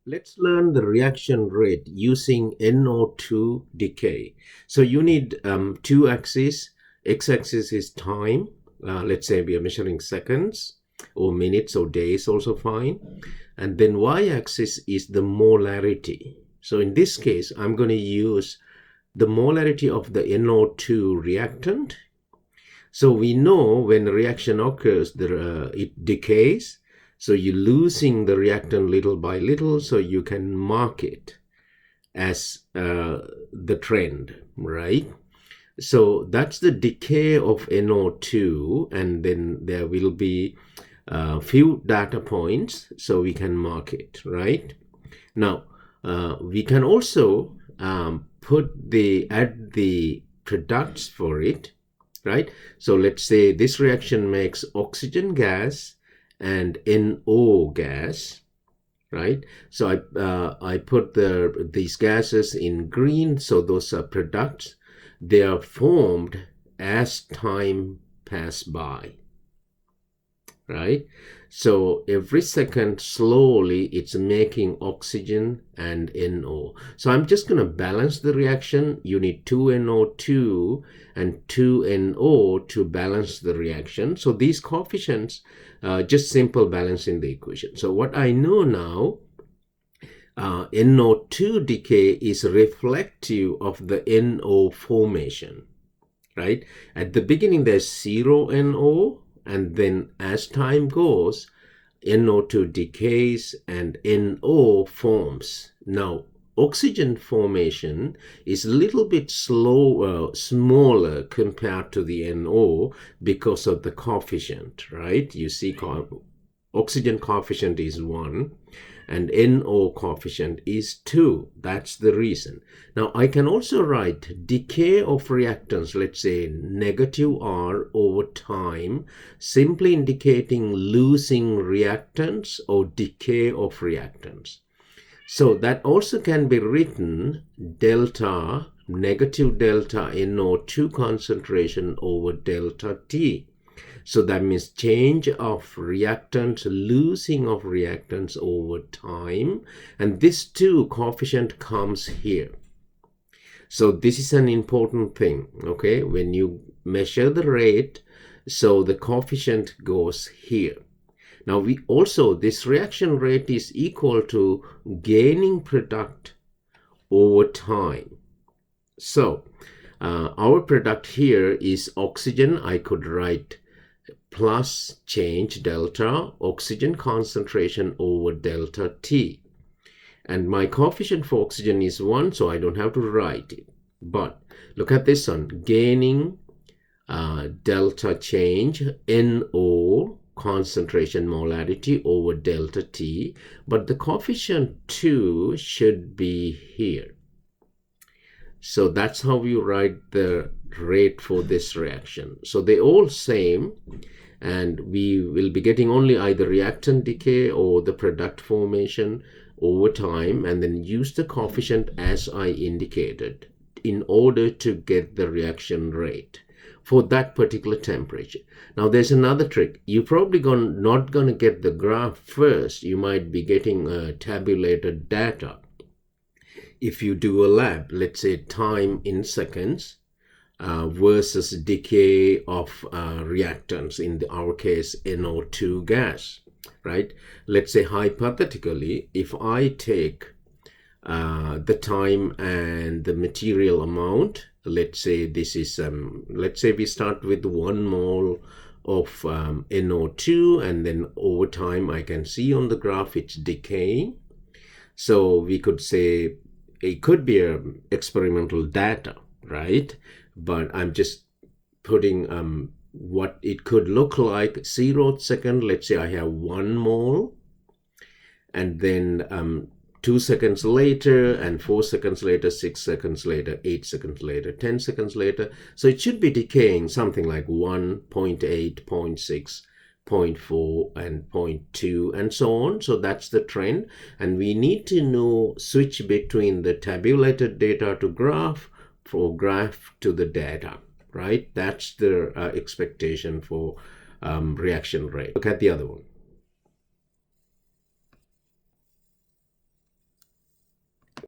Let's learn the reaction rate using NO2 decay. So you need two axes. X-axis is time. Let's say we are measuring seconds or minutes or days, also fine. And then Y-axis is the molarity. So in this case, I'm going to use the molarity of the NO2 reactant. So we know when a reaction occurs, it decays. So you're losing the reactant little by little, so you can mark it as the trend, right? So that's the decay of NO2, and then there will be a few data points, so we can mark it, right? Now, we can also add the products for it, right? So let's say this reaction makes oxygen gas and NO gas, right? So I put these gases in green, so those are products. They are formed as time passes by, right? So every second, slowly, it's making oxygen and NO. So I'm just going to balance the reaction. You need 2NO2 and 2NO to balance the reaction. So these coefficients, just simple balancing the equation. So what I know now, NO2 decay is reflective of the NO formation, right? At the beginning, there's 0 NO. And then as time goes, NO2 decays and NO forms. Now, oxygen formation is a little bit smaller compared to the NO because of the coefficient, right? You see oxygen coefficient is 1 and NO coefficient is 2. That's the reason. Now, I can also write decay of reactants, let's say negative R over time, simply indicating losing reactants or decay of reactants. So that also can be written delta, negative delta NO2 concentration over delta T. So that means change of reactants, losing of reactants over time. And this too, coefficient comes here. So this is an important thing, okay? When you measure the rate, so the coefficient goes here. Now we also, this reaction rate is equal to gaining product over time. So our product here is oxygen. I could write plus change delta oxygen concentration over delta T. And my coefficient for oxygen is 1, so I don't have to write it. But look at this one, gaining delta change NO concentration molarity over delta T. But the coefficient 2 should be here. So that's how we write the rate for this reaction. So they're all same, and we will be getting only either reactant decay or the product formation over time, and then use the coefficient as I indicated in order to get the reaction rate for that particular temperature. Now there's another trick. You're probably not going to get the graph first. You might be getting tabulated data. If you do a lab, let's say time in seconds versus decay of reactants, in our case NO2 gas, right? Let's say hypothetically, if I take the time and the material amount, let's say this is, let's say we start with 1 mole of NO2, and then over time I can see on the graph it's decaying. So we could say it could be experimental data, right? But I'm just putting what it could look like. 0th second, let's say I have 1 mole, and then 2 seconds later, and 4 seconds later, 6 seconds later, 8 seconds later, 10 seconds later. So it should be decaying something like 1, 0.8, 0.6, 0.4 and 0.2 and so on. So that's the trend, and we need to know, switch between the tabulated data to graph, for graph to the data, right? That's the expectation for reaction rate. Look at the other one.